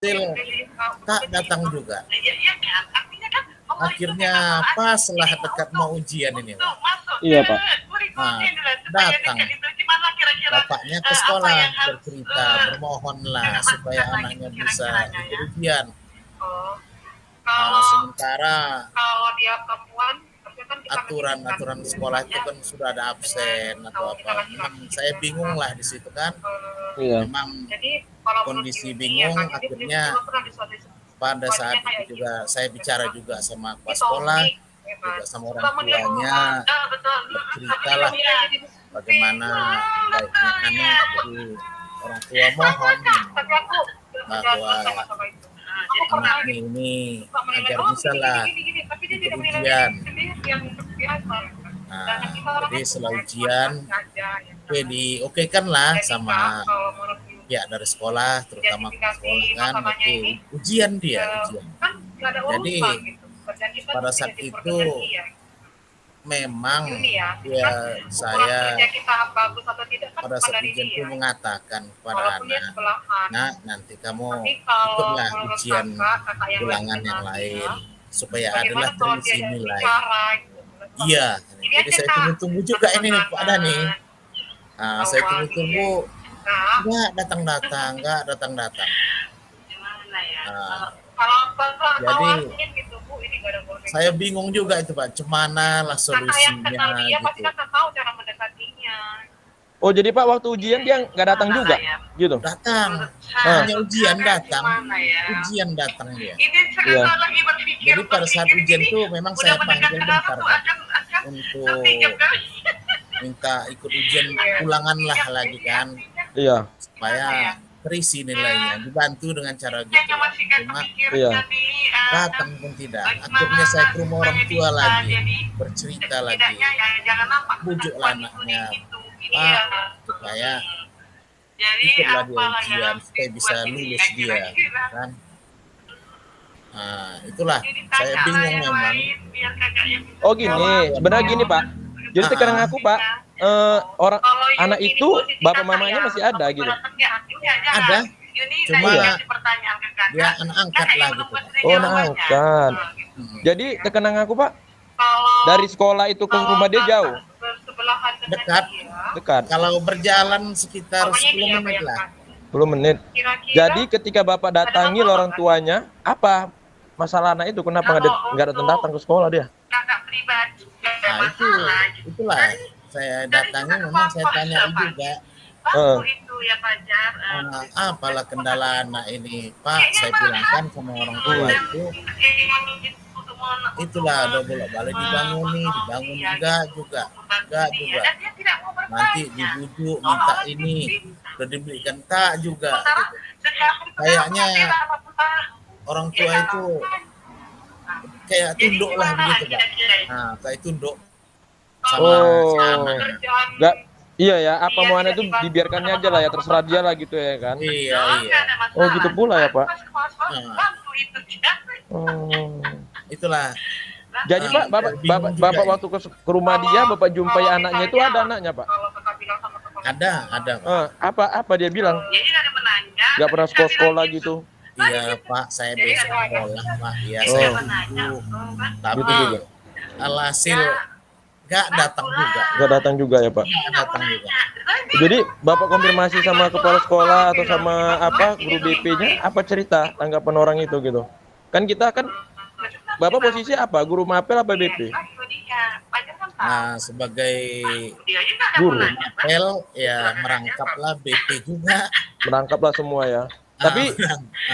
Hasil tak datang juga. Akhirnya pas lah dekat mau ujian ini, Pak. Iya, Pak. Nah, datang bapaknya ke sekolah bercerita, bermohonlah supaya anaknya bisa ikut ujian. Nah, sementara aturan-aturan sekolah itu kan sudah ada absen atau apa. Memang saya bingung lah di situ kan. Iya. Memang kondisi bingung, akhirnya pada saat itu juga saya bicara juga sama kepala sekolah, juga sama orang tuanya, berceritalah bagaimana baiknya jadi orang tua mohon bahwa anaknya ini agar bisa lah ikut ujian. Nah, jadi setelah ujian, diokekan lah sama pihak dari sekolah, terutama sekolah kan, oke, ujian. Jadi pada saat itu memang saya pada saat ujian itu mengatakan kepada anak, nah nanti kamu ikutlah ujian ulangan yang lain supaya adalah terisi nilai. Iya, jadi saya tunggu-tunggu juga ini Pak Dani. Nah, saya tunggu-tunggu nggak datang-datang. Nah, jadi saya bingung juga itu Pak, cemana lah solusinya gitu. Oh, jadi Pak waktu ujian dia nggak datang juga, gitu? Datang, hanya ujian datang dia. Iya. Jadi pada saat ujian itu memang saya panggil bentar Pak, untuk minta ikut ujian ulangan lah lagi kan. Iya. Supaya terisi nilainya, dibantu dengan cara gitu. Cuma Iya. datang pun tidak. Akhirnya saya ke rumah orang tua lagi, bercerita lagi, bujuklah anaknya, Pak, supaya ikutlah dia ujian supaya bisa lulus dia, kan? Nah, itulah saya bingung memang. Oh gini, sebenarnya gini Pak. Jadi tekanan aku Pak, orang anak itu bapak mamanya masih ada gitu. Ada, cuma dia anak angkat lah gitu. Oh, anak angkat. Jadi tekanan aku Pak, dari sekolah itu ke rumah dia jauh. Dekat. Kalau berjalan sekitar 10 menit lah. 10 menit. Jadi ketika bapak datangi orang tuanya, apa masalah anak itu? Kenapa nggak datang ke sekolah dia? Nah, itulah saya datangi, memang saya tanya juga. Apalah kendala anak ini, Pak? Saya bilangkan sama orang tua itu, itulah ada bolak-balik dibangun juga. Nanti dibujuk minta ini, udah dibelikan tak juga. Gitu. Kayaknya orang tua itu kayak tunduk lah begitu Pak. Nah, kayak tunduk sama anak. Enggak, iya ya, apa mau anak itu dibiarkannya aja lah ya, terserah dia lah gitu ya kan. Iya. Oh gitu pula ya Pak. Itulah. Jadi Pak, bapak waktu ke rumah dia, bapak jumpai anaknya itu ada anaknya Pak? Ada Pak. Apa dia bilang? Gak pernah sekolah gitu? Iya Pak, saya besok sekolah Pak. Iya saya tunggu. Tapi gitu. alhasil gak datang juga ya Pak? Gak datang juga. Jadi bapak konfirmasi sama kepala sekolah atau sama apa guru BP-nya, apa cerita tanggapan orang itu gitu? Kan kita kan, bapak posisi apa? Guru mapel apa BP? Nah, sebagai guru mapel ya merangkaplah BP juga. Merangkaplah semua ya. Tapi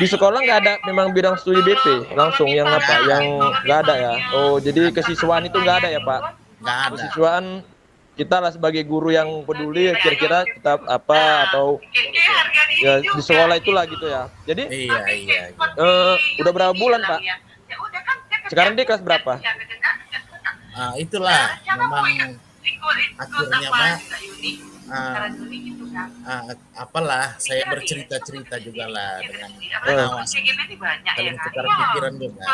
di sekolah nggak ada memang bidang studi BP langsung yang apa? Yang nggak ada ya? Oh, jadi kesiswaan itu nggak ada ya Pak? Nggak ada. Kesiswaan kita lah sebagai guru yang peduli kira-kira kita apa atau ya di sekolah itulah gitu ya. Jadi iya. Udah berapa bulan Pak? Sekarang dia kelas berapa? Nah, itulah memang akhirnya Pak. Apalah saya bercerita juga lah dengan pengawas dalam tukar pikiran juga.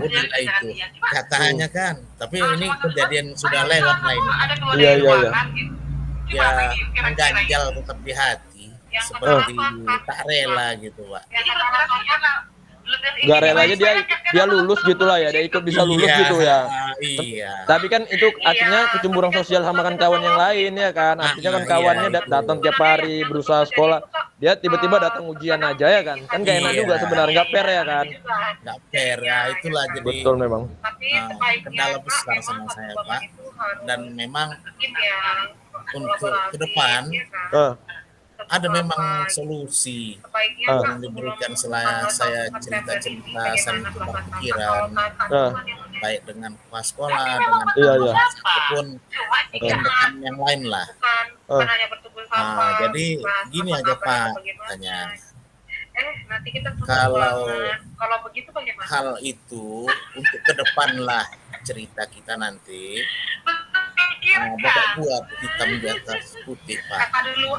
Udahlah itu katanya kan, tapi ini kejadian sudah lewat lah ini. Iya. Ya mengganjal tetap di hati. seperti tak rela gitu, Pak. Gak rela aja dia lulus gitulah ya, dia ikut bisa lulus Iya, gitu ya. iya. Tapi kan itu akhirnya kecemburuan sosial sama kan kawan yang lain ya kan. Artinya kan kawannya Iya, itu. datang tiap hari berusaha sekolah. Dia tiba-tiba datang ujian aja ya kan. Kan gak enak Iya. juga sebenarnya, gak fair ya kan. Nggak fair ya, itulah jadi Betul memang. kendala besar sama saya, Pak. Dan memang untuk ke depan Eh, ada memang solusi yang diberikan setelah saya cerita-cerita sambil tukar pikiran, eh, baik dengan kepala sekolah, dengan Iya, iya. ataupun rekan-rekan yang lain lah. eh. Jadi gini aja, Pak, tanya. Kalau hal itu untuk ke depan lah cerita kita nanti, Bapak buat hitam di atas putih, Pak,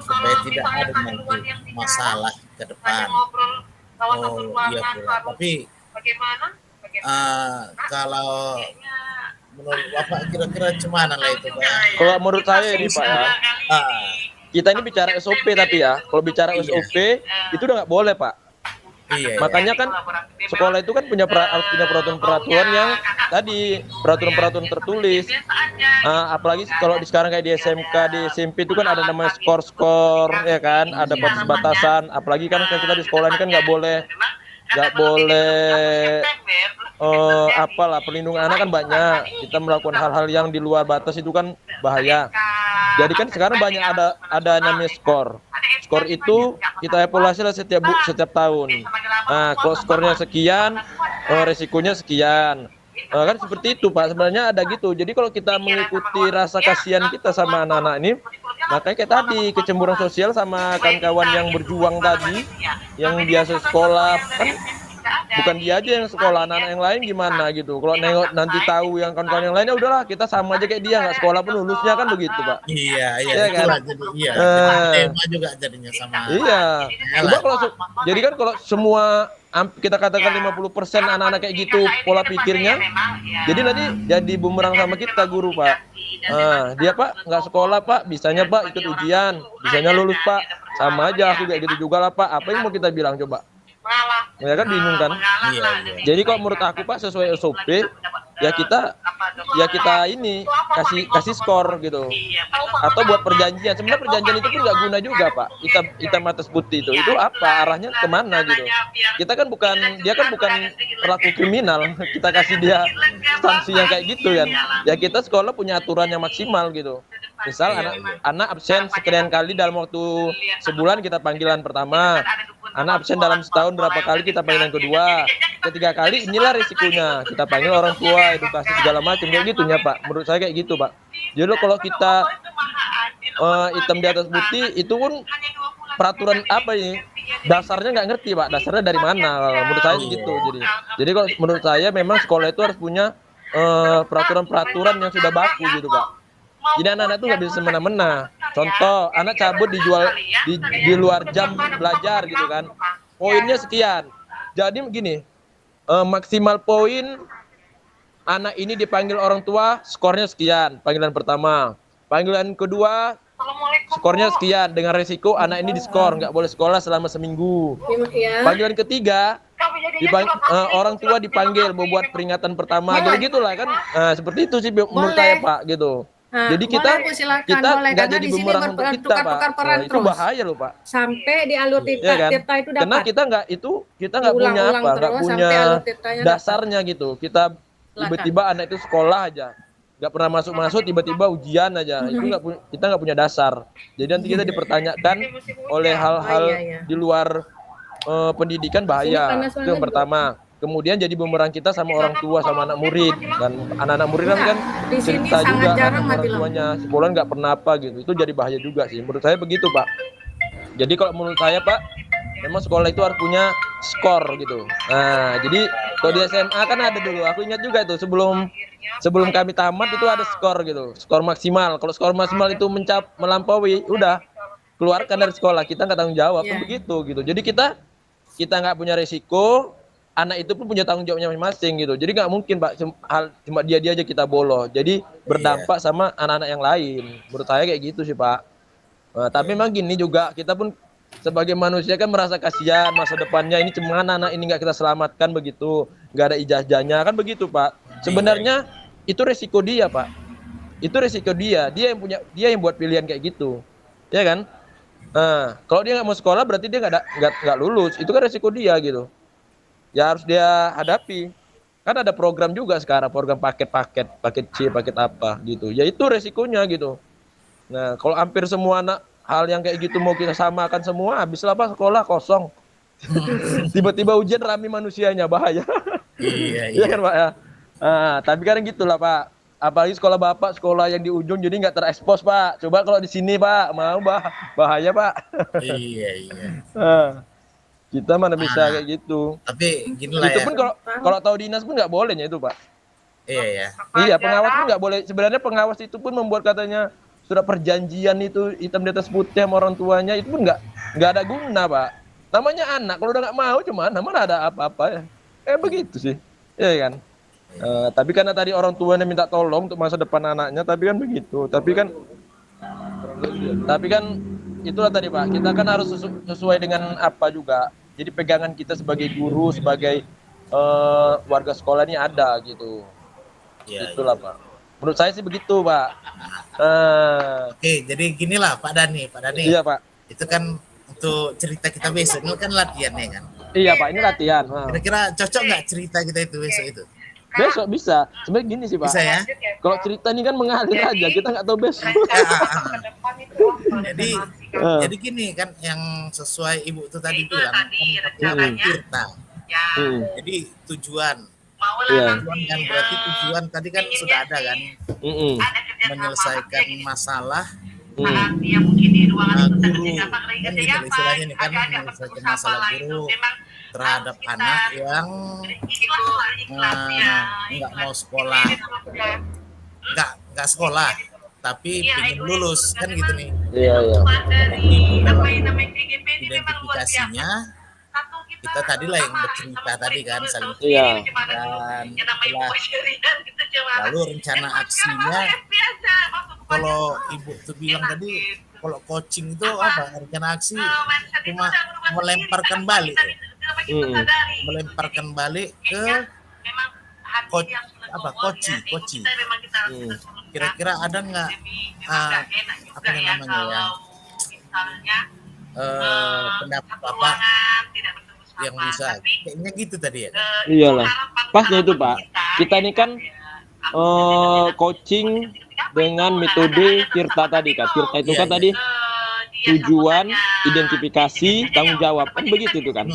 supaya tidak ada nanti masalah ke depan. Oh iya pula. Tapi kalau menurut Bapak kira-kira gimana lah itu, Pak? Kalau menurut saya ini Pak ya, Ah, kita ini bicara SOP tapi ya, kalau bicara Iya. SOP itu udah nggak boleh Pak. iya. Makanya kan sekolah itu kan harus punya peraturan-peraturan yang tadi peraturan-peraturan tertulis. Apalagi kalau sekarang kayak di SMK, di SMP itu kan ada namanya skor-skor ya kan, ada batas-batasan. Apalagi kan kita di sekolah ini kan nggak boleh apalah, perlindungan anak kan banyak. Kita melakukan hal-hal yang di luar batas itu kan bahaya. Jadi kan sekarang banyak ada namanya skor. Skor itu kita evaluasi lah setiap tahun. Kalau skornya sekian, resikonya sekian. Kan seperti itu Pak, sebenarnya ada gitu. Jadi kalau kita mengikuti rasa kasihan kita sama anak-anak ini, makanya kayak tadi kecemburuan sosial sama kawan-kawan yang berjuang tadi, yang biasa sekolah kan, bukan dia aja yang sekolah, anak-anak yang lain gimana gitu. Kalau nengok nanti tahu yang kawan-kawan yang lainnya, udahlah kita sama aja kayak dia, nggak sekolah pun lulusnya kan begitu Pak. Iya, Iya kan? itulah jadi jadi tema juga jadinya sama. Iya. Coba kalau jadi kan kalau semua kita katakan 50% anak-anak kayak gitu pola pikirnya, jadi nanti jadi bumerang sama kita guru Pak. Dia Pak nggak sekolah Pak, bisanya Pak ikut ujian, bisanya lulus Pak, sama aja aku kayak gitu juga lah Pak. Apa yang mau kita bilang coba? Ya kan bingung kan? Iya, iya. Jadi kalau menurut aku Pak sesuai SOP ya kita ini kasih skor gitu, atau buat perjanjian. Sebenarnya perjanjian itu pun nggak guna juga Pak. Hitam atas putih itu apa arahnya kemana gitu. Dia kan bukan pelaku kriminal, kita kasih dia sanksi yang kayak gitu kan. Ya kita sekolah punya aturan yang maksimal gitu. Misal anak absen sekian kali dalam waktu sebulan kita panggilan pertama. Anak absen dalam setahun berapa kali kita panggilan kedua. Ketiga kali inilah risikonya. Kita panggil orang tua, edukasi segala macam kayak gitunya Pak. Menurut saya kayak gitu Pak. Jadi kalau kita hitam di atas putih itu pun peraturan apa ini? Dasarnya nggak ngerti Pak. Dasarnya dari mana? Menurut saya gitu. Jadi kalau menurut saya memang sekolah itu harus punya peraturan-peraturan yang sudah baku gitu Pak. Jadi anak-anak itu nggak bisa semena-mena. Contoh, anak cabut dijual di luar jam belajar gitu kan. Poinnya sekian. Jadi begini, maksimal poin anak ini dipanggil orang tua, skornya sekian. Panggilan pertama. Panggilan kedua, skornya sekian. Dengan resiko anak ini diskor, nggak boleh sekolah selama seminggu. Panggilan ketiga, orang tua dipanggil membuat peringatan pertama. Jadi gitulah kan. Seperti itu sih menurut saya Pak gitu. Jadi kita nggak jadi bumerang untuk kita Pak. Itu bahaya loh Pak. Sampai di alur Ya kan? Tirta itu dapat. Karena kita nggak punya nggak punya dasarnya gitu. Kita tiba-tiba anak itu sekolah aja, nggak pernah masuk tiba-tiba ujian aja. Itu kita nggak punya dasar. Jadi nanti kita dipertanyakan oleh hal-hal di luar pendidikan, bahaya. Itu yang pertama. Kemudian jadi bumerang kita sama orang tua, sama anak murid, dan anak-anak murid kan cerita juga kan orang tuanya sekolah nggak pernah apa gitu. Itu jadi bahaya juga sih menurut saya begitu Pak. Jadi kalau menurut saya Pak, memang sekolah itu harus punya skor gitu. Nah jadi kalau di SMA kan ada dulu, aku ingat juga itu sebelum kami tamat itu ada skor gitu, skor maksimal. Kalau skor maksimal itu melampaui, udah keluarkan dari sekolah, kita nggak tanggung jawab kan begitu gitu. Jadi kita nggak punya resiko. Anak itu pun punya tanggung jawabnya masing-masing gitu. Jadi nggak mungkin Pak cuma dia aja kita bolos. Jadi berdampak sama anak-anak yang lain. Menurut saya kayak gitu sih Pak. Tapi memang gini juga, kita pun sebagai manusia kan merasa kasihan masa depannya ini cemana anak ini nggak kita selamatkan begitu, nggak ada ijazahnya kan begitu Pak. Sebenarnya itu resiko dia Pak, itu resiko dia dia yang buat pilihan kayak gitu, ya kan? Nah, kalau dia nggak mau sekolah berarti dia nggak lulus, itu kan resiko dia gitu. Ya harus dia hadapi. Kan ada program juga sekarang, program paket C, paket apa gitu. Ya itu resikonya gitu. Nah, kalau hampir semua anak hal yang kayak gitu mau kita samakan semua, habislah Pak sekolah kosong. Tiba-tiba ujian rame manusianya, bahaya. Iya, Iya kan Pak ya? Nah, tapi kan gitulah Pak. Apalagi sekolah Bapak, sekolah yang di ujung jadi nggak terekspos Pak. Coba kalau di sini Pak, mau bahaya Pak. iya. Nah, kita mana bisa Nah, kayak gitu. tapi gini lah Itu ya. pun kalau tahu dinas pun nggak bolehnya itu Pak. Iya ya. Iya, pengawas pun nggak boleh. Sebenarnya pengawas itu pun membuat katanya surat perjanjian itu hitam di atas putih sama orang tuanya itu pun nggak ada guna Pak. Namanya anak, kalau udah nggak mau cuman mana ada apa-apa ya. Begitu sih, ya kan. Tapi karena tadi orang tuanya minta tolong untuk masa depan anaknya, tapi kan begitu. Tapi kan itulah tadi Pak. Kita kan harus sesuai dengan apa juga. Jadi pegangan kita sebagai guru, sebagai warga sekolah ini ada gitu. Iya, Itulah Pak. Menurut saya sih begitu Pak. Oke, jadi ginilah Pak Dani. Iya Pak. Itu kan untuk cerita kita besok. Ini kan latihannya kan. Iya Pak, ini latihan. Kira-kira cocok nggak cerita kita itu besok itu? Besok bisa. Sebenarnya gini sih Pak. Bisa ya? Kalau cerita ini kan mengalir aja, kita nggak tahu besok. Jadi gini kan yang sesuai Ibu itu tadi bilang kan Tirta. Jadi tujuan Iya. kan berarti tujuan tadi kan sudah ada kan menyelesaikan masalah guru kan gitu istilahnya nih kan menyelesaikan masalah guru terhadap anak yang nggak mau sekolah nggak sekolah tapi ingin lulus kan gitu nih. Iya. Identifikasinya kita tadi lah yang bercerita tadi kan saling Iya. dan lalu rencana aksinya kalau Ibu tuh bilang tadi kalau coaching itu apa rencana aksi cuma melemparkan balik melemparkan balik ke coach kira-kira ada nggak apa namanya ya pendapat apa yang bisa kayaknya gitu tadi ya kan? Iyalah. Pasnya itu Pak. Kita ini kan coaching dengan metode Tirta tadi kan. Tirta itu kan tadi tujuan, identifikasi, tanggung jawab kan begitu itu kan.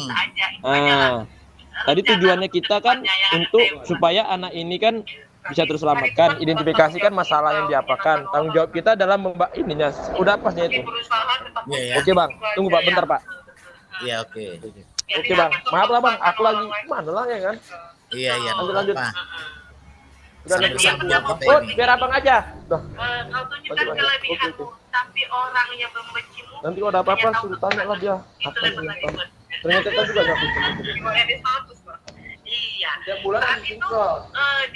Tadi tujuannya kita kan untuk supaya anak ini kan bisa terselamatkan, identifikasi kan masalah yang diapakan, tanggung jawab kita dalam ininya udah pasnya itu. Oke Bang, tunggu Pak bentar Pak. Iya oke Bang, maaf lah Bang, aku lagi mana lah ya kan. Iya lanjut. Udah biar abang aja. Kau tunjukkan kelebihanmu, tapi orang yang membencimu. Nanti kalau ada apa-apa suruh tanya lah dia. Ternyata kita juga nggak bisa. Iya. Bulan saat itu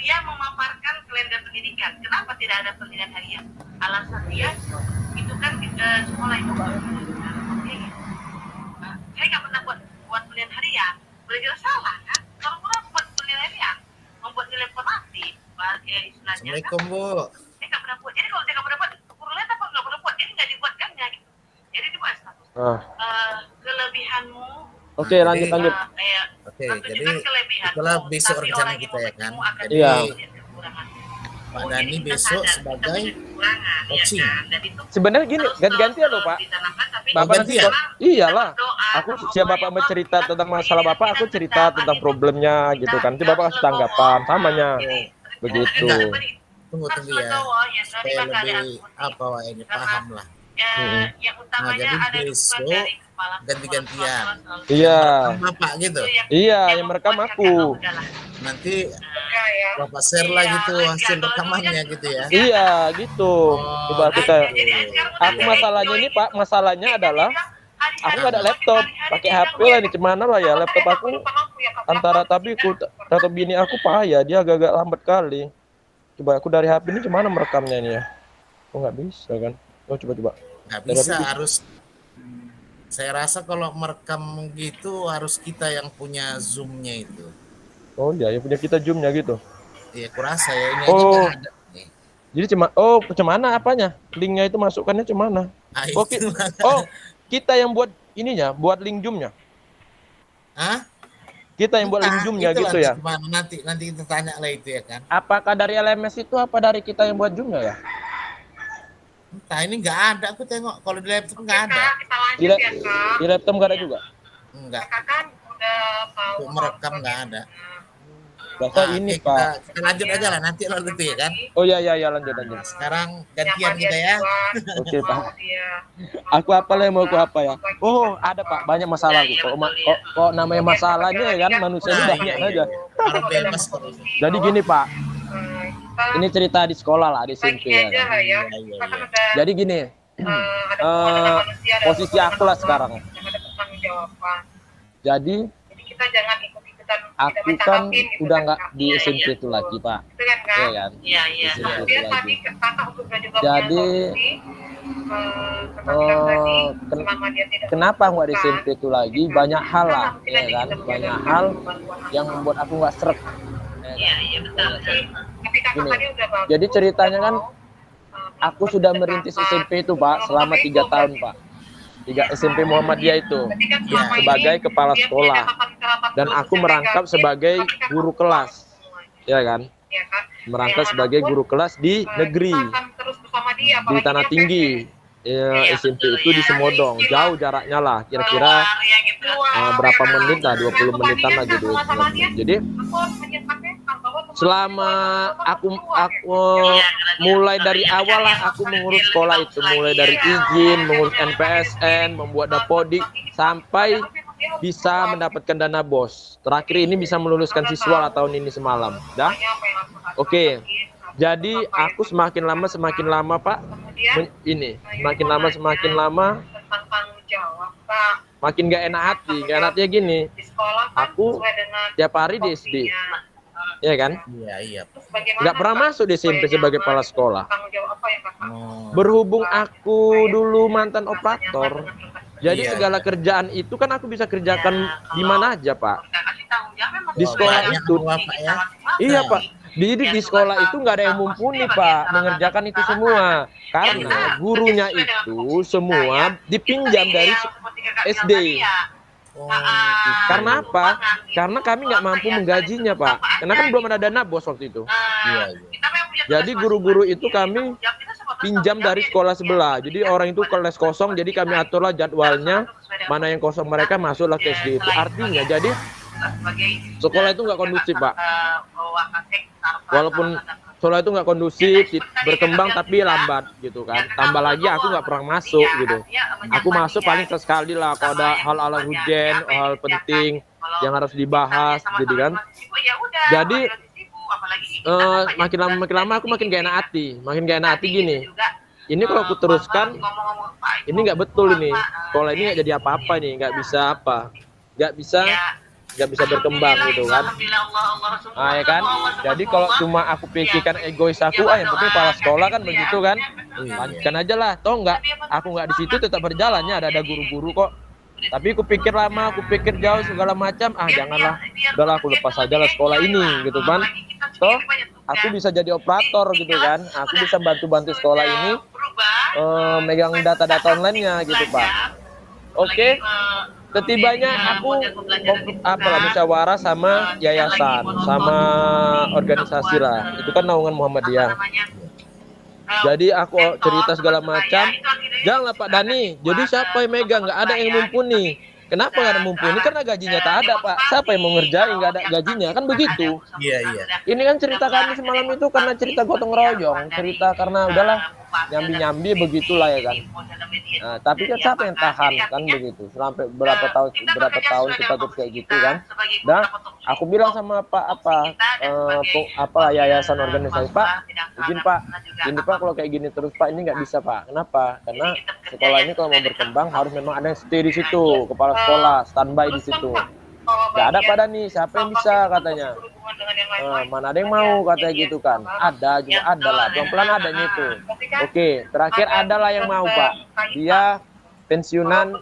dia memaparkan kalender pendidikan. Kenapa tidak ada pendidikan harian? Alasan dia itu kan sekolah itu baru. Saya nggak pernah buat pendidikan harian. Belajar salah kan? Kalau kurang buat pendidikan harian, membuat nilai formatif. Assalamualaikum Bu. Saya nggak pernah buat. Jadi kalau saya nggak pernah buat, guru lain apa nggak pernah buat? Jadi nggak dibuatkannya gitu. Jadi dibuat status. Kelebihanmu. Oke, lanjut. Oke, jadi itulah besok rencana kita ya kan. Jadi Pak Dani besok sebagai coaching. Sebenarnya gini, ganti-gantian loh Pak. Bapak nanti iyalah. Aku siapa Bapak mau cerita tentang masalah Bapak, aku cerita tentang problemnya gitu kan. Nanti Bapak kasih tanggapan samanya. Begitu. Tunggu ya. Supaya lebih apa ini paham lah. Nah, jadi besok ganti-gantian. Iya. Bapak gitu. Iya, yang merekam aku. Nanti Bapak share lah gitu hasil rekamannya gitu ya. Iya, gitu. Coba kita. Aku masalahnya ini Pak, masalahnya adalah aku nggak ada laptop, pakai HP lah ini gimana lah ya laptop aku antara tapi atau bini aku payah dia agak-agak lambat kali. Coba aku dari HP ini gimana merekamnya ini ya? Oh nggak bisa kan? Oh coba. Nggak bisa harus Saya rasa kalau merekam gitu harus kita yang punya Zoom-nya itu. Oh dia yang punya kita Zoom-nya gitu. Iya, kurasa ya ini aja nggak Oh, ada nih. jadi cemana apanya? Linknya itu masukkannya cemana? Ah Oh, itu. kita yang buat ininya, buat link Zoom-nya. Hah? Kita yang buat link Entah, Zoom-nya itulah gitu ya. gimana nanti kita tanya lah itu ya kan. Apakah dari LMS itu apa dari kita yang buat Zoom-nya ya? Entah ini nggak ada, aku tengok kalau di laptop nggak ada. Kak, kita Di, lanjut ya Kak. di laptop nggak ada juga. Enggak, Kakak kan udah tahu untuk merekam nggak ada. Bahasa Nah, ini oke, Pak. kita lanjut aja lah nanti lo itu ya kan. Oh ya lanjut. Sekarang gantian kita ya. Oke Pak. Aku apa lah yang mau aku apa ya? Oh ada Pak, banyak masalah aku. Kok namanya masalahnya ya kan manusia ini Nah, banyak iya, aja. Harus bebas kok. Jadi gini Pak, ini cerita di sekolah lah di SMP ya. Kan? Iya. Jadi gini, posisi aku lah sekarang. Jadi kita jangan ikut-ikutan aku kan udah nggak di SMP itu lagi Pak. Iya kan? Iya. Di SMP itu Dia lagi. tadi kakak juga Jadi, kenapa nggak di SMP itu lagi? Banyak hal lah, ya kan? Banyak hal yang membuat aku nggak seret. Iya betul. Gini, jadi ceritanya kan aku sudah merintis SMP itu Pak selama 3 tahun Pak. 3 SMP Muhammadiyah itu sebagai kepala sekolah dan aku merangkap sebagai guru kelas, ya kan? Merangkap sebagai guru kelas di negeri di Tanah Tinggi. Ya, SMP itu di Semodong, jauh jaraknya lah, kira-kira berapa menit lah, 20 menitan lah gitu. Jadi selama aku mulai dari awal lah aku mengurus sekolah itu, mulai dari izin, mengurus NPSN, membuat dapodik sampai bisa mendapatkan dana BOS. Terakhir ini bisa meluluskan siswa lah tahun ini semalam. Dah? Oke. Jadi aku semakin lama Pak, semakin lama makin gak enak hati. Gak enaknya gini, aku tiap hari di SD, ya kan? Iya. Nggak pernah masuk di SMP sebagai kepala sekolah. Oh, Berhubung aku dulu mantan operator, jadi Iya. segala kerjaan itu kan aku bisa kerjakan di mana aja Pak. Di sekolah banyak itu, dua, Pak, ya. iya Pak. Di sekolah itu nggak ada yang mumpuni Pak mengerjakan itu semua, karena gurunya itu semua dipinjam dari SD. Oh, Karena apa? Karena kami nggak mampu menggajinya Pak, karena kan belum ada dana BOS waktu itu. Iya. Jadi guru-guru itu kami pinjam dari sekolah sebelah. Jadi orang itu kelas kosong, jadi kami aturlah jadwalnya, mana yang kosong mereka masuklah ke SD itu. Artinya jadi sekolah itu nggak kondusif Pak. Walaupun sekolah itu nggak kondusif, berkembang tapi lambat gitu kan. Tambah lagi aku nggak pernah masuk gitu. Aku masuk paling sesekali lah kalau ada hal-hal urgen, hal penting yang harus dibahas gitu kan. Jadi makin lama aku makin gak enak hati gini. Ini kalau aku teruskan, ini nggak betul ini. Sekolah ini nggak jadi apa-apa nih, nggak bisa berkembang gitu kan. Ya kan. Jadi kalau cuma aku pikirkan egois aku, yang penting kepala sekolah kan begitu kan. Lanjutkan aja lah. Toh aku nggak di situ tetap berjalannya, ada guru-guru kok. Tapi aku pikir lama, aku pikir jauh segala macam. Janganlah. Udahlah aku lepas aja lah sekolah ini gitu kan. Toh aku bisa jadi operator gitu kan. Aku bisa bantu-bantu sekolah ini megang data-data online-nya gitu Pak. Oke. Setibanya aku musyawarah sama yayasan, sama organisasi lah. Itu kan naungan Muhammadiyah. Jadi aku cerita segala macam. Janganlah Pak Dani. Jadi siapa yang megang? Nggak ada yang mumpuni. Kenapa nggak ada mumpuni? Karena gajinya tak ada Pak. Siapa yang mau ngerjain nggak ada gajinya? Kan begitu. Iya. Ini kan cerita kami semalam itu karena cerita gotong royong. Cerita karena udahlah nyambi-nyambi begitulah ya kan. Nah, tapi kan siapa yang tahan kan begitu sampai berapa tahun kita terus kayak gitu kan. Dan aku bilang sama yayasan organisasi, Pak, izin Pak, ini Pak kalau kayak gini terus Pak, ini nggak bisa Pak. Kenapa? Karena sekolah ini kalau mau berkembang harus memang ada yang stay di situ, kepala sekolah standby di situ. Nggak ada pada nih, siapa yang bisa katanya. Mana ada yang mau katanya gitu kan. Ada juga, ada lah, pelan-pelan adanya itu. Oke, terakhir adalah yang mau Pak. Dia pensiunan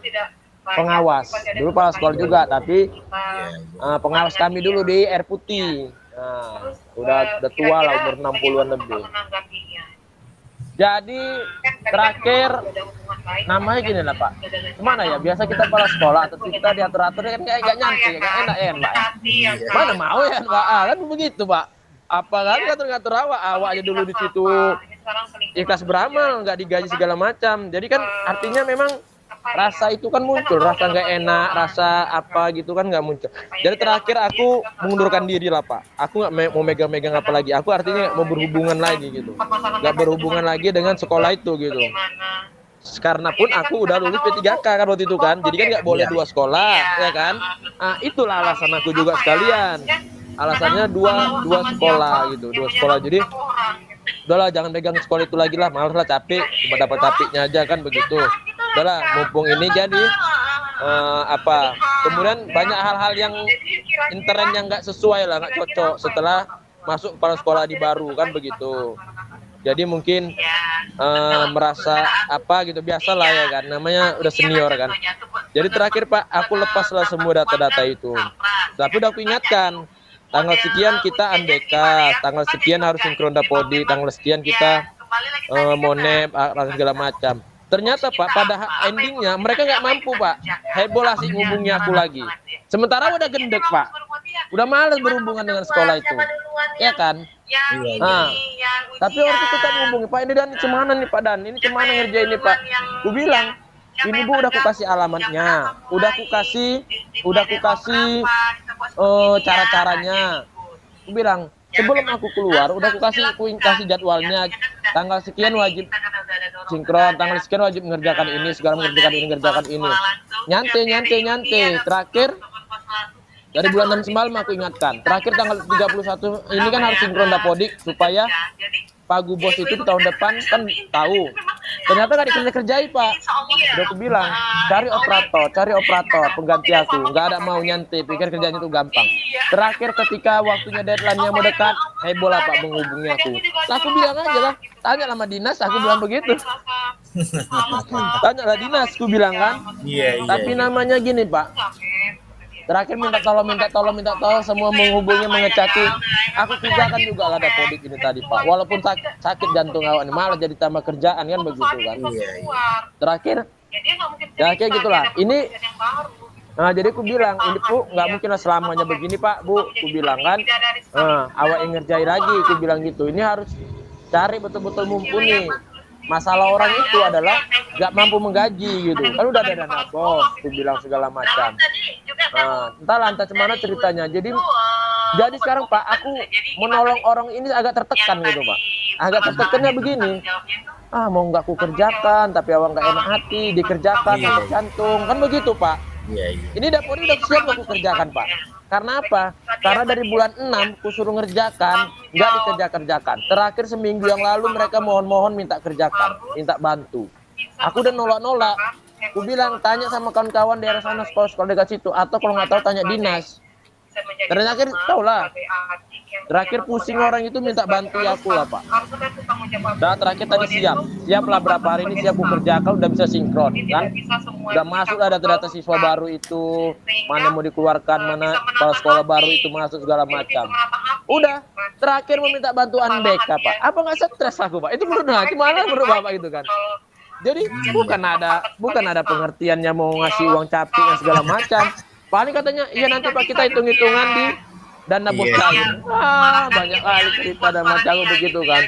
pengawas. Dulu kepala sekolah juga, tapi Iya. pengawas kami dulu di Air Putih. Nah, udah tua lah, umur 60-an lebih. Jadi terakhir namanya gini lah Pak. Gimana ya? Biasa kita kepala sekolah atau kita diatur-atur kan kayak nggak nyantai, nggak enak ya Pak. Mana mau ya Pak? Kan begitu Pak. Apa kan ngatur-ngatur awak aja dulu di situ. Ikhlas beramal, nggak digaji segala macam. Jadi kan artinya memang rasa itu kan muncul, rasa nggak enak, rasa apa gitu kan nggak muncul. Jadi terakhir aku mengundurkan diri lah Pak. Aku nggak mau megang-megang apa lagi. Aku artinya nggak mau berhubungan lagi gitu. Nggak berhubungan lagi dengan sekolah itu gitu. Karena pun aku udah lulus P3K kan waktu itu kan. Jadi kan nggak boleh dua sekolah, ya kan. Itulah alasan aku juga sekalian. Alasannya dua sekolah gitu, dua sekolah. Jadi udahlah jangan pegang sekolah itu lagi lah, malas lah, capek, cuma dapat capeknya aja kan begitu. Udahlah, mumpung ini jadi kemudian banyak hal-hal yang intern yang nggak sesuai lah, nggak cocok setelah masuk kepala sekolah di baru kan begitu. Jadi mungkin merasa apa gitu, biasalah ya kan, namanya udah senior kan. Jadi terakhir Pak, aku lepaslah semua data-data itu. Tapi udah aku ingatkan, tanggal sekian kita ANBK, tanggal sekian harus sinkron dapodi, tanggal sekian kita monep, segala macam. Ternyata Pak, pada endingnya mereka nggak mampu Pak. Heboh lah sih ngubungnya aku lagi. Sementara udah gendek Pak, udah males berhubungan dengan sekolah itu, ya kan? Nah, tapi waktu itu tetap ngubungi Pak, ini Dan cemana nih Pak Dan, ini cemana ngerjain ini Pak? Aku bilang, ini Bu udah aku kasih alamatnya, udah aku kasih cara-caranya. Aku bilang, sebelum aku keluar udah aku kasih jadwalnya, tanggal sekian wajib sinkron, tanggal sekian wajib mengerjakan ini, segala mengerjakan ini. Nyantai. Terakhir dari bulan 6 semalam aku ingatkan. Terakhir tanggal 31 ini kan harus sinkron dapodik supaya Pak Gubos itu di tahun depan kan tahu. Ternyata nggak dikerjain Pak. Udah aku bilang, cari operator pengganti aku. Nggak ada mau nyantai, pikir kerjanya itu gampang. Terakhir ketika waktunya deadline-nya mau dekat, heboh lah Pak menghubungi aku. Lah aku bilang aja lah, tanya sama dinas, aku bilang begitu. Tanya lah dinas, aku bilang kan. Iya. Tapi namanya gini Pak. Terakhir minta tolong, semua menghubungi, mengecati. Aku kerjakan juga lah dapodik ini tadi Pak. Walaupun sakit jantung awak ini, malah jadi tambah kerjaan kan begitu kan. Terakhir gitulah. Ini, nah jadi aku bilang, ini Bu nggak mungkin lah selamanya begini Pak Bu. Aku bilang kan, awak yang ngerjain lagi. Aku bilang gitu. Ini harus cari betul-betul mumpuni. Masalah orang itu adalah nggak mampu menggaji gitu. Kan udah ada dana bos, aku bilang segala macam. Entah cemana ceritanya. Jadi sekarang Pak, aku menolong orang ini agak tertekan gitu Pak. Agak tertekannya begini. Mau nggak aku kerjakan, tapi awak nggak enak hati, dikerjakan, sakit jantung, kan begitu Pak. Iya. Ini dapur udah siap aku kerjakan Pak. Karena apa? Karena dari bulan 6 aku suruh ngerjakan, nggak dikerjakan. Terakhir seminggu yang lalu mereka mohon minta kerjakan, minta bantu. Aku udah nolak. Aku bilang tanya sama kawan-kawan daerah sana sekolah dekat situ, atau kalau nggak tahu tanya dinas. Terakhir tahu lah. Terakhir pusing orang itu minta bantu aku lah Pak. Dan terakhir tadi siap lah berapa hari ini siap aku kerjakan, udah bisa sinkron kan. Udah masuk lah data-data siswa baru itu, mana mau dikeluarkan, mana kepala sekolah baru itu masuk segala macam. Udah, terakhir meminta bantuan BK Pak. Apa nggak stres aku Pak? Itu gimana menurut Bapak gitu kan? Jadi bukan ada pengertiannya mau ngasih uang capek dan segala macam. Paling katanya, iya nanti Pak kita hitung-hitungan di dana bos cair. Banyak kali cerita dan macam begitu kan.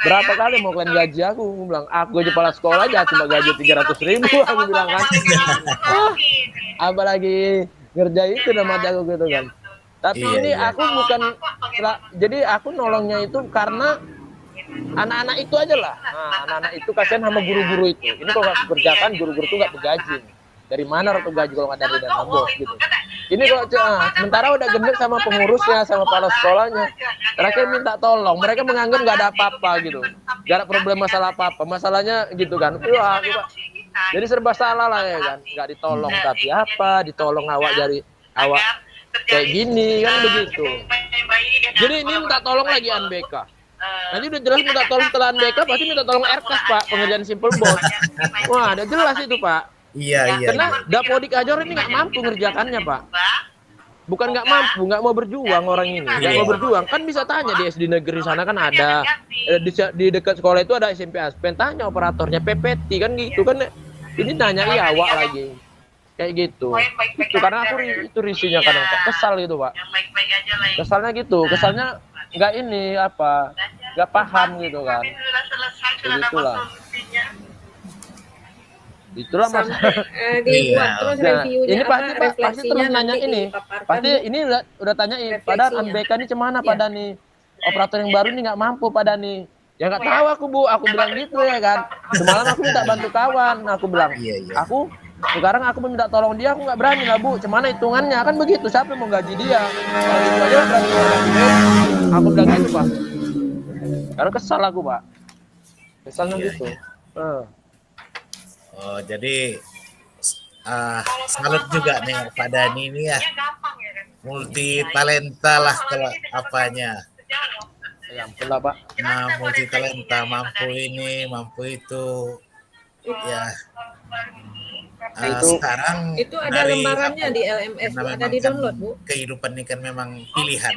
Berapa kali mau kalian gaji aku bilang, aku aja kepala sekolah aja cuma gaji 300.000 aku bilang kan. Apalagi ngerjain itu nama aku gitu kan. Tapi ini aku bukan, jadi aku nolongnya itu karena anak-anak itu aja lah. Anak-anak itu kasihan sama guru-guru itu. Ini kalau nggak kerjakan guru-guru itu nggak bergaji. Dari mana ratu gaji kalau nggak dari dana bos gitu. Ini kalau sementara udah gendek sama pengurusnya, sama kepala sekolahnya. Terakhir minta tolong, mereka menganggap nggak ada apa-apa gitu, nggak ada problem masalah apa-apa. Masalahnya gitu kan. Wah, jadi serba salah lah ya kan. Nggak ditolong tapi apa? Ditolong awak dari awak kayak gini kan begitu. Jadi ini minta tolong lagi ANBK. Nanti udah jelas minta tolong setelah ANBK pasti minta tolong RKAS Pak, pengerjaan simple bos. Wah, udah jelas itu Pak. Iya, iya, Karena iya. Dapodik Ajor ini nggak mampu ngerjakannya, Pak. Bukan nggak mampu, nggak mau berjuang orang ini, nggak mau Iya. berjuang. Kan bisa tanya di SD negeri sana kan ada, di dekat sekolah itu ada SMP Aspen, tanya operatornya PPT kan gitu kan. Ini nanya awak lagi, kayak gitu. Itu karena aku itu risihnya kadang Pak. Kesal gitu Pak. Yang baik-baik aja lah. Kesalnya gitu, kesalnya nggak ini apa, nggak paham gitu kan. Kami sudah selesai, sudah dapat Begitulah. solusinya. Itulah masalah. Sampai dibuat Iya. terus Nah, reviewnya ini apa, pasti Pak, pasti refleksinya terus nanya nanti ini. dipaparkan, Pasti Bu. ini udah tanyain, Refleksinya. padahal MBK ini cemana Iya. Pak Dani? Operator yang baru ini nggak mampu Pak Dani. Ya nggak tahu aku Bu, aku bilang gitu ya kan. Semalam aku minta bantu kawan, aku bilang. Iya, iya. Aku sekarang aku minta tolong dia, aku nggak berani lah Bu. Cemana hitungannya kan begitu, siapa yang mau gaji dia? Kalau itu aja berani gaji dia. Aku bilang gitu Pak. Karena kesal aku Pak. Kesalnya Iya, gitu. iya. Nah. Oh, jadi salut juga nih Pak Dani ini ya. Gampang ya kan. Multi talenta lah kalau apanya. Ya ampun lah Pak. Nah, multi talenta, mampu ini, mampu itu. Ya, Itu- sekarang Itu ada lembarannya di LMS, Bu. karena Ada memang di kan download, Bu. kehidupan ini kan memang pilihan,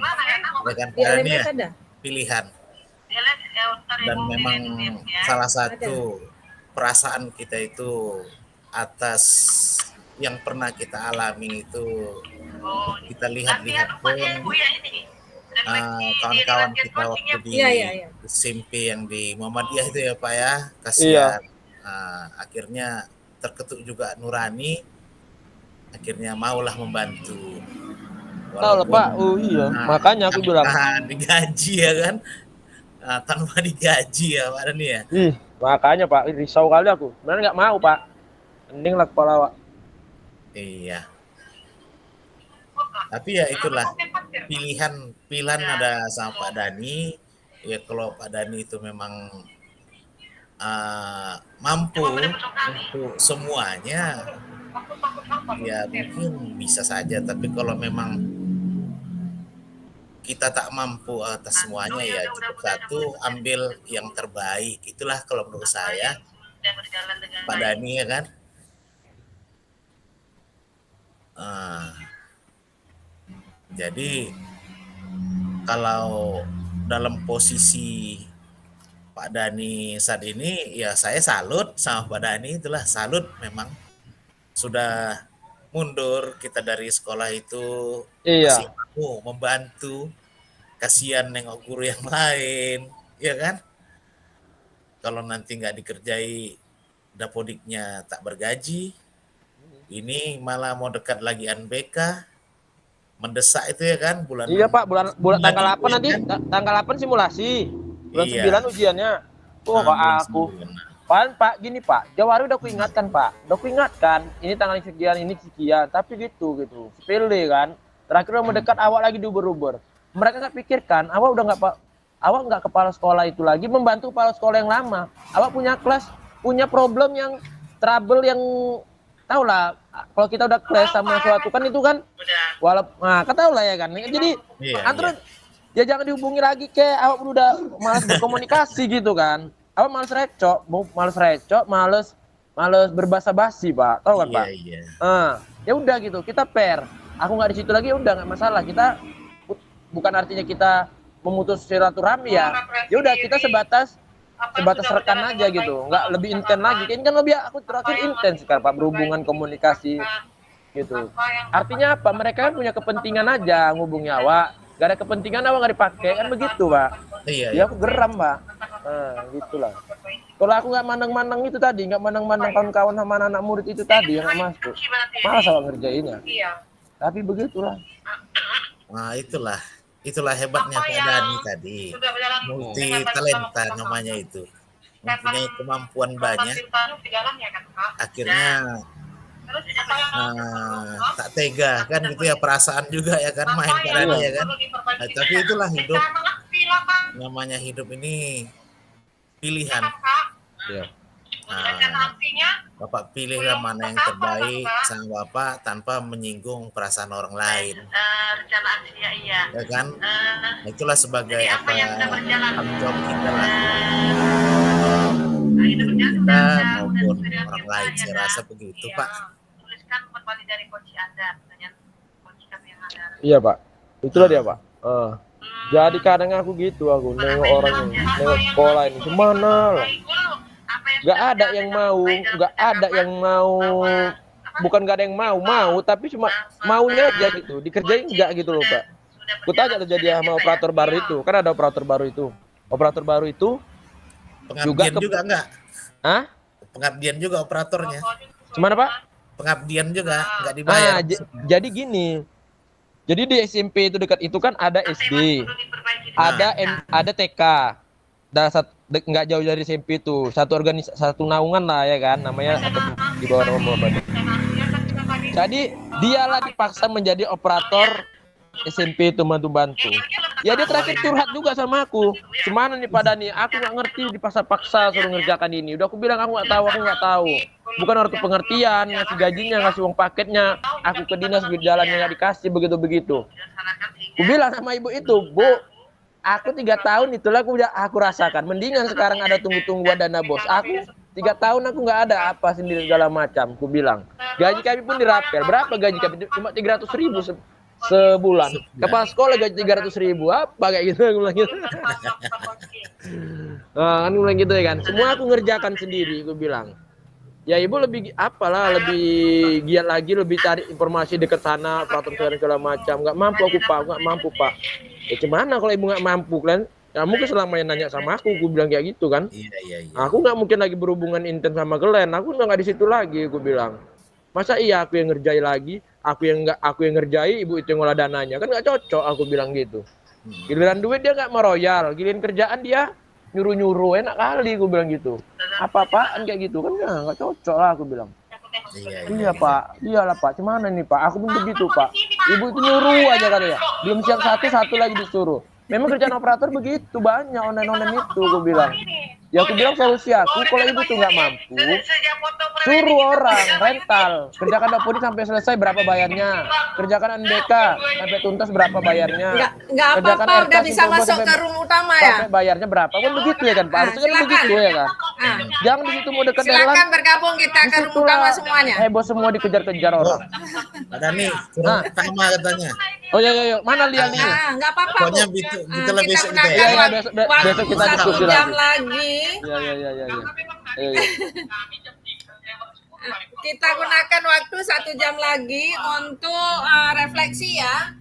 ya kan Di Pak Dani ya, LMS ada. pilihan. Dan memang salah satu perasaan kita itu atas yang pernah kita alami itu, kita lihat-lihat pun kawan-kawan kita waktu di Iya, iya, iya. SMP yang di Muhammadiyah itu ya Pak ya, kasihan. Akhirnya terketuk juga nurani, akhirnya maulah membantu. Tahu lah Pak. Oh iya, makanya aku bilang. Digaji ya kan, tanpa digaji ya Pak Dani ya. Makanya Pak, risau kali aku. Sebenarnya nggak mau Pak. Mending lah kepala Pak. Iya. Tapi ya itulah pilihan ada sama Pak Dani. Ya kalau Pak Dani itu memang mampu untuk semuanya, ya mungkin bisa saja. Tapi kalau memang kita tak mampu atas semuanya, ya cukup satu, ambil yang terbaik. Itulah kalau menurut saya Pak Dani ya kan. Jadi kalau dalam posisi Pak Dani saat ini, ya saya salut sama Pak Dani, itulah salut memang. Sudah mundur kita dari sekolah itu, Iya. masih mau membantu, kasihan nengok guru yang lain, ya kan? Kalau nanti nggak dikerjai, Dapodiknya tak bergaji, ini malah mau dekat lagi UNBK, mendesak itu ya kan, bulan. Iya Pak, bulan tanggal 8 bulan nanti, kan? tanggal 8 simulasi. Bulan Iya. 9 ujiannya. Oh, Pak bulan aku. 9. Pak, gini Pak, Jawari udah aku ingatkan Pak. Udah aku ingatkan, ini tanggal sekian, ini sekian. Tapi gitu. Sepele kan. Terakhir udah mendekat awak lagi diuber-uber. Mereka nggak pikirkan, awak udah nggak Pak. Awak nggak kepala sekolah itu lagi, membantu kepala sekolah yang lama. Awak punya kelas, punya problem yang trouble yang tahu lah. Kalau kita udah kelas sama suatu kan itu kan, walaupun nah, tahu lah ya kan. Jadi Iya, terus ya jangan dihubungi lagi kayak awak udah malas berkomunikasi gitu kan. Awak malas recok, malas berbahasa basi Pak, tahu kan Pak? Iya. Ya udah gitu, kita fair. Aku nggak di situ lagi, udah nggak masalah. Kita bukan artinya kita memutus silaturahmi ya. Ya udah kita sebatas rekan aja gitu, nggak lebih intens lagi. Kayaknya kan lebih aku terakhir intens sekarang Pak, berhubungan komunikasi gitu. Artinya apa? Mereka kan punya kepentingan aja ngubungi awak. Gak ada kepentingan awak nggak dipakai kan begitu Pak. Iya. Ya aku geram Pak. Gitulah. Kalau aku nggak mandang-mandang itu tadi, nggak mandang-mandang kawan-kawan sama anak murid itu tadi yang nggak masuk, malas awak ngerjainnya. Tapi begitulah. Nah, itulah hebatnya Pak Dani tadi. Multi talenta namanya itu. Mempunyai kemampuan banyak. Akhirnya tak tega kan gitu ya, perasaan juga ya kan, main Pak Dani ya kan. Nah, tapi itulah hidup. Namanya hidup ini pilihan. Ya. Bapak pilihlah mana yang terbaik sama Bapak tanpa menyinggung perasaan orang lain. Rencana aksinya iya. Ya kan? Itulah sebagai tanggung jawab kita lah. kita maupun orang lain. Saya rasa begitu, Pak. Tuliskan kembali dari kunci Anda dengan kunci kami yang ada. Iya Pak, itulah dia Pak. Jadi kadang aku gitu, aku nengok orang ini, nengok sekolah ini, gimana lah. Gak ada yang mau, gak ada yang mau, bukan gak ada yang mau, tapi cuma maunya aja gitu, dikerjain enggak gitu loh Pak. Aku tanya terjadi sama operator baru itu, kan ada operator baru itu. Operator baru itu Pengabdian juga enggak? Hah? Pengabdian juga operatornya. Gimana Pak? Pengabdian juga enggak dibayar. Jadi gini. Jadi di SMP itu dekat itu kan ada SD, ada TK, nggak jauh dari SMP itu satu naungan lah ya kan, namanya di bawah nama Muhammad. Jadi dialah dipaksa menjadi operator SMP itu bantu. Ya dia terakhir curhat juga sama aku. Gimana nih Pak Dani? Aku nggak ngerti dipaksa-paksa suruh ngerjakan ini. Udah aku bilang aku nggak tahu. Bukan waktu pengertian, ngasih gajinya, ngasih uang paketnya. Aku ke dinas jalannya nggak dikasih begitu. Aku bilang sama ibu itu, Bu, aku 3 tahun itulah aku rasakan. Mendingan sekarang ada tunggu-tungguan dana bos. Aku 3 tahun aku nggak ada apa sendiri segala macam. Aku bilang, gaji kami pun dirapel. Berapa gaji kami? Cuma 300.000 sebulan. Kepala sekolah gaji 300.000 apa kayak gitu aku bilang gitu. Nah, kan aku bilang gitu ya kan. Semua aku ngerjakan sendiri, aku bilang. Ya ibu lebih lebih giat lagi, lebih cari informasi dekat sana, peraturan segala macam. Nggak mampu pak. Ya gimana kalau ibu nggak mampu kan? Ya mungkin selama yang nanya sama aku bilang kayak gitu kan. Iya. Aku nggak mungkin lagi berhubungan intens sama Glenn. Aku nggak di situ lagi, aku bilang. Masa iya aku yang ngerjai lagi, aku yang ngerjai, ibu itu yang ngolah dananya, kan nggak cocok aku bilang gitu. Giliran duit dia nggak meroyal, giliran kerjaan dia nyuruh enak kali aku bilang gitu. Apa-apaan kayak gitu kan nggak cocok lah aku bilang. Iya Pak, iyalah Pak, cuman nih Pak, aku pun begitu Pak. Ibu itu nyuruh aja kan ya, belum siap satu lagi disuruh. Memang kerjaan operator begitu banyak online itu aku bilang. Ya aku bilang solusi aku kalau ibu tuh nggak mampu, suruh orang rental, kerjakan dapur ini sampai selesai berapa bayarnya, kerjakan NBK sampai tuntas berapa bayarnya, Nggak apa-apa, udah bisa masuk ke room utama ya. Sampai bayarnya berapa kan begitu ya kan Pak, harusnya kan begitu ya kan. Jangan di situ mau dekat Silakan bergabung kita ke room utama semuanya. Bos semua dikejar-kejar orang. Pak Dani, kurang utama katanya. Oh ya, mana lihat ini? Nggak apa-apa. Pokoknya Kita besok kita gunakan besok kita waktu 1 diskusi jam lagi. lagi. Iya. Kita gunakan waktu 1 jam lagi untuk refleksi ya.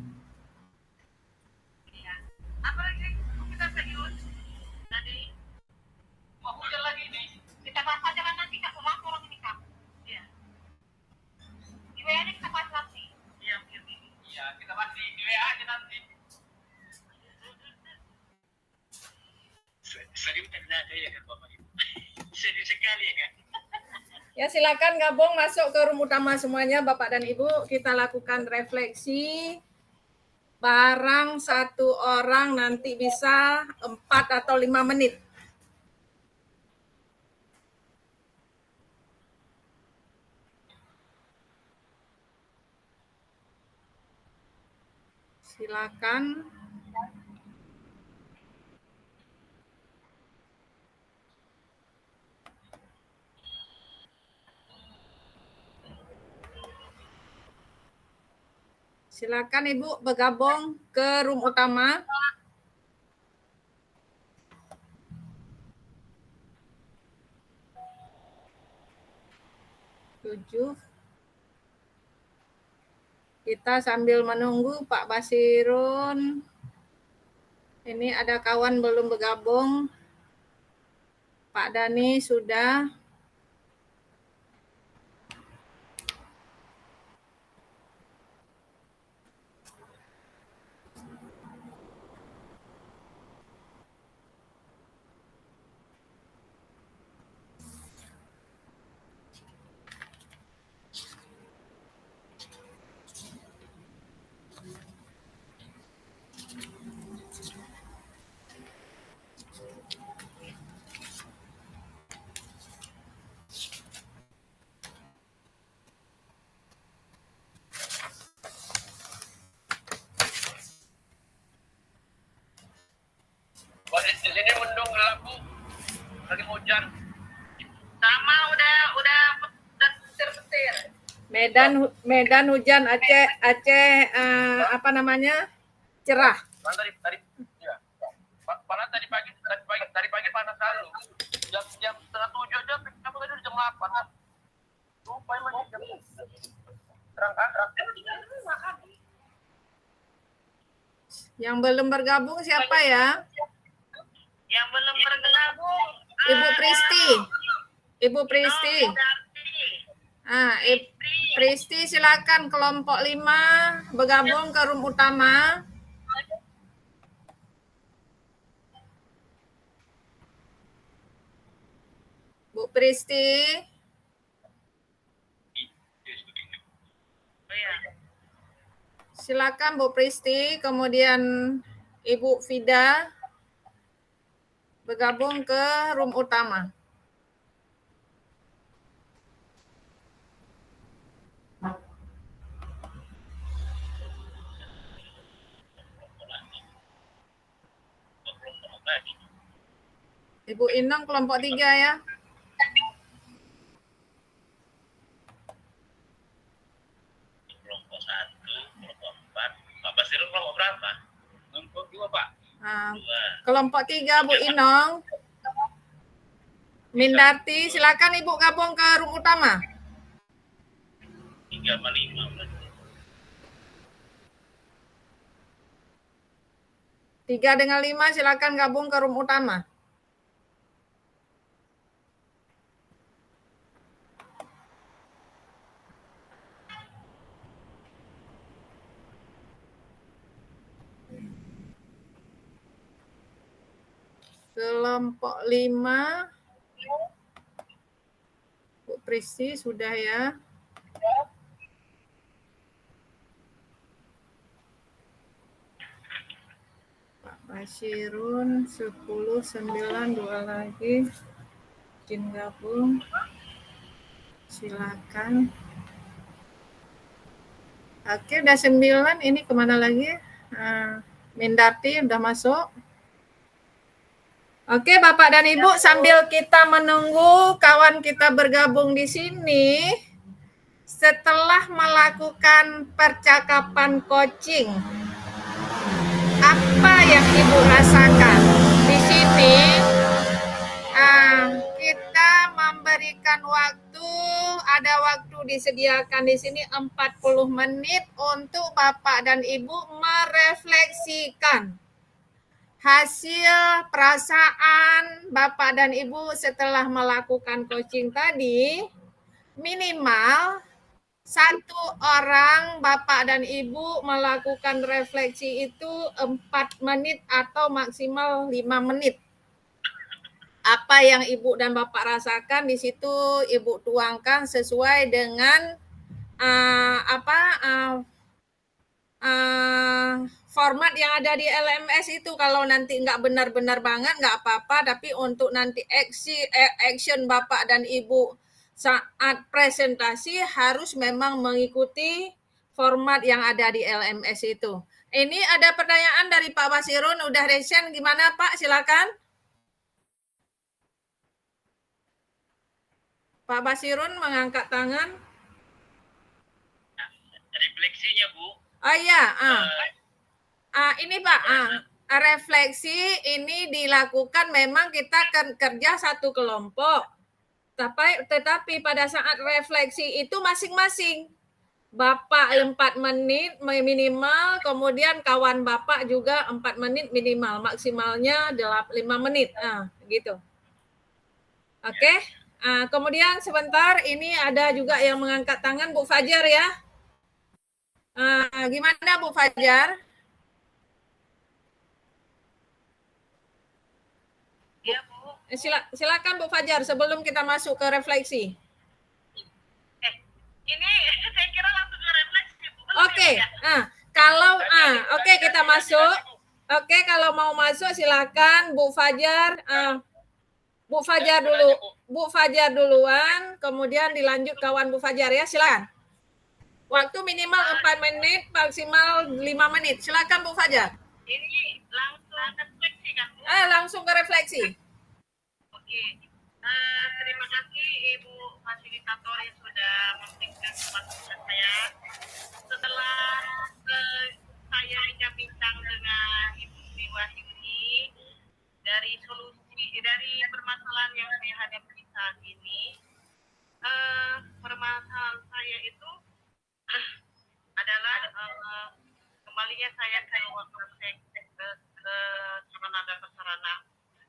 Apa lagi? Kita serius. Tadi mau hujan lagi nih. Kita bahas aja kan nanti Kak, orang ini Kak. Iya. Di WA ini kita bahas nanti. Iya, kita bahas di WA aja nanti. Serius ternyata ya kan Bapak Ibu. Serius sekali ya kan. Ya silakan gabung masuk ke room utama semuanya Bapak dan Ibu. Kita lakukan refleksi. Barang 1 orang nanti bisa 4 atau 5 menit. Silakan. Silakan Ibu bergabung ke room utama. Kita sambil menunggu Pak Basirun. Ini ada kawan belum bergabung. Pak Dani sudah. Di sini mendung gelap Bu. Lagi hujan. Medan hujan, Aceh apa namanya? Cerah. Tadi ya. Panas tadi pagi panas sekali. Jam 6:30 aja kamu tadi jam 8. Lupa emang jam terang. Yang belum bergabung siapa ya? Yang belum bergabung. Ibu Pristi. Ibu Pristi. Pristi silakan kelompok 5 bergabung ke room utama. Bu Pristi. Silakan Bu Pristi, kemudian Ibu Fida bergabung ke room utama. Ibu Inang kelompok 3 ya. Kelompok 1, kelompok 4. Bapak Sirul kelompok berapa? Kelompok 2, Pak. Kelompok 3 Bu Inong. Mindarti, silakan Ibu gabung ke room utama. 3/5. 3 dengan 5 silakan gabung ke room utama. Kelompok 5. Bu Pristi sudah ya. Pak Basyirun 10, 9, 2 lagi. Izin gabung. Silakan. Oke, udah 9. Ini kemana lagi? Mindarti udah masuk. Oke, Bapak dan Ibu, sambil kita menunggu kawan kita bergabung di sini, setelah melakukan percakapan coaching, apa yang Ibu rasakan? Di sini kita memberikan waktu, ada waktu disediakan di sini 40 menit untuk Bapak dan Ibu merefleksikan hasil perasaan Bapak dan Ibu setelah melakukan coaching tadi. Minimal 1 orang Bapak dan Ibu melakukan refleksi itu 4 menit atau maksimal 5 menit. Apa yang Ibu dan Bapak rasakan di situ Ibu tuangkan sesuai dengan format yang ada di LMS itu. Kalau nanti nggak benar-benar banget nggak apa-apa, tapi untuk nanti action Bapak dan Ibu saat presentasi harus memang mengikuti format yang ada di LMS itu. Ini ada pertanyaan dari Pak Basirun, udah resen gimana Pak? Silakan. Pak Basirun mengangkat tangan. Refleksinya, Bu. Oh iya, ini Pak, refleksi ini dilakukan memang kita kerja satu kelompok. Tetapi pada saat refleksi itu masing-masing. Bapak 4 menit minimal, kemudian kawan Bapak juga 4 menit minimal, maksimalnya 5 menit. Gitu. Oke. Kemudian sebentar, ini ada juga yang mengangkat tangan, Bu Fajar ya. Gimana Bu Fajar? Iya, Bu. Silakan Bu Fajar sebelum kita masuk ke refleksi. Ini saya kira langsung ke refleksi, Bu. Oke. Kalau kita masuk. Oke, kalau mau masuk silakan Bu Fajar. Bu Fajar dulu. Bu Fajar duluan, kemudian dilanjut kawan Bu Fajar ya. Silakan. Waktu minimal 4 menit, maksimal 5 menit. Silakan Bu Fajar. Ini langsung refleksi kan, Bu? Langsung ke refleksi. Oke. Terima kasih Ibu Fasilitator yang sudah memberikan kesempatan saya. Setelah saya bincang-bincang dengan Ibu Sri Wahyuni dari permasalahan yang saya hadapi saat ini, permasalahan saya itu adalah kembalinya saya ke praktek ke sarana dan prasarana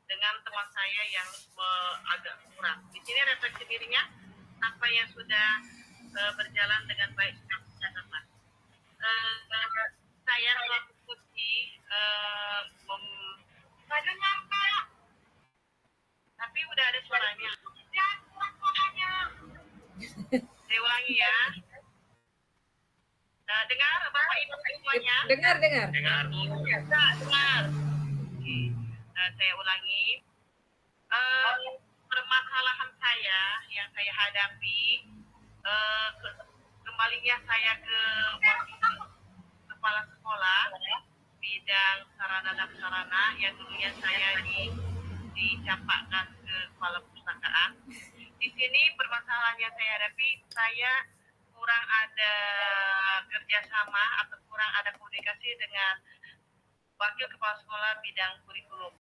dengan teman saya yang agak kurang. Di sini refleksi dirinya apa yang sudah berjalan dengan baik sejak lama. Saya selaku putri tapi udah ada suaranya. Saya ulangi ya. Dengar Bapak Ibu semuanya? Dengar. Dengar. Saya ulangi. Permasalahan saya yang saya hadapi, kembalinya saya ke kepala sekolah bidang sarana dan prasarana yang dulunya saya dicampakkan ke kepala perpustakaan. Di sini permasalahan yang saya hadapi, saya kurang ada kerjasama atau kurang ada komunikasi dengan wakil kepala sekolah bidang kurikulum.